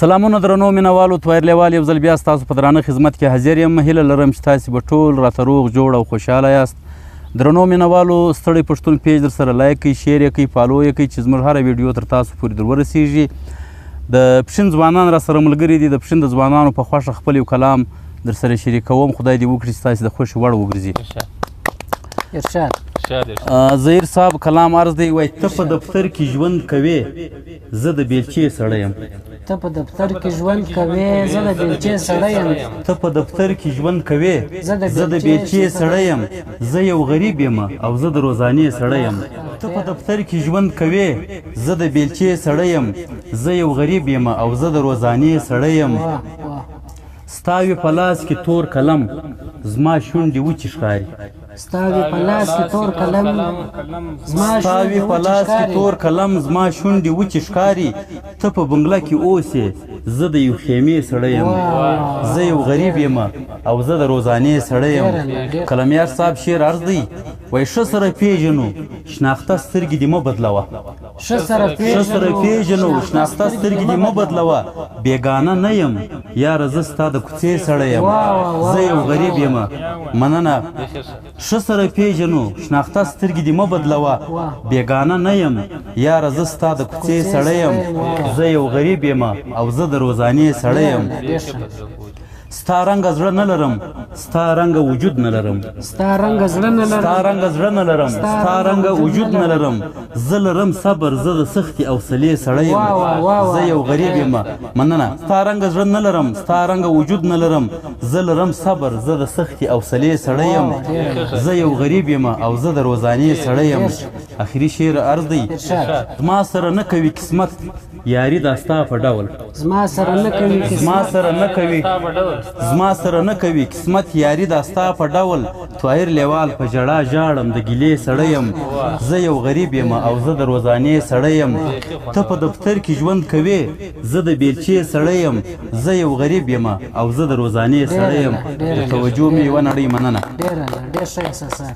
سلامونه درنو مینوالو تویر لیوال یو ځل بیا ستاسو په درانه خدمت کې حاضر یم. هیله لرم چې تاسې به ټول راته روغ جوړ او خوشحاله یاست. درنو مینوالو ستړی پښتون پیج در سره لایک کړئ، شیر یې کړئ، فالو یې کړئ چې زموږ هره ویډیو تر تاسو پورې در ورسیږي. د پښین ځوانان را سره ملګري دي. د پښین د ځوانانو په خوښه خپل یو کلام در سره شریکوم. خدای دې وکړي چې تاسې د خوښې وړ وګرځي. ارشاد ظهیر صاحب کلام عرض دی، وایي ته په دفتر کې ژوند کوې، زه د بیلچې سړی یم. ته په دفتر کې ژوند کوې، زه د بیلچې سړی یم. ته په دفتر کې ژوند کوې، زه د بیلچې سړی یم. زه یو غریب یم او زه د روزانې سړی یم. ته په دفتر کې ژوند کوې، زه د بیلچې سړی یم. زه یو غریب یم او زه د روزانې سړی یم. ستا وي په لاس کې تور قلم، زما شونډې وچې ښکاري. ستا وي په لاس کې تور قلم، ستا وي په لاس کې تور قلم، زما شونډې وچې ښکاري. ته په بنګله کې اوسې، زه د یو خیمې سړی یم. زه یو غریب یم او زه د روزانې سړی یم. قلمیار صاحب شعر عرض دی، وایي ښه سره پیژنو شناخته سترګې دې مه بدلوه. ښه سره پیژنو شناخته سترګې دې مه بدلوه. بېګانه نه یم یاره، زه ستا د کوڅې سړی یم. زه یو غریب یم. مننه. ښه سره پیژنو شناخته سترګې دې مه بدلوه. بېګانه نه یم یاره، زه ستا د کوڅې سړی یم. زه یو غریب یم او زه د روزانې سړی یم. ستا رنګه زړه نه لرم، ستا رنګه وجود نه لرم. ستا رنګه زړه نه لرم، ستا رنګه زړه نه لرم، ستا رنګه وجود نه لرم. زه لرم صبر، زه د سختې حوصلې سړی یم. زه یو غریب یم. مننه. ستا رنګه زړه نه لرم، ستا رنګه وجود نه لرم. زه لرم صبر، زه د سختې حوصلې سړی یم. زه یو غریب یم او زه د روزانې سړی یم. اخري شعر عرض دی، زما سره نه کوي قسمت یاري دا ستا په ډول. زما سره نه کوي زما سره نه کوي زما سره نه کوي قسمت یاري دا ستا په ډول. طاهر لیوال په ژړا ژاړم، د ګیلې سړی یم. زه یو غریب یم او زه د روزانې سړی یم. ته په دفتر کې ژوند کوې، زه د بیلچې سړی یم. زه یو غریب یم او زه د روزانې سړی یم. د توجه مې ونړئ. مننه. ډېر ښه احساسات.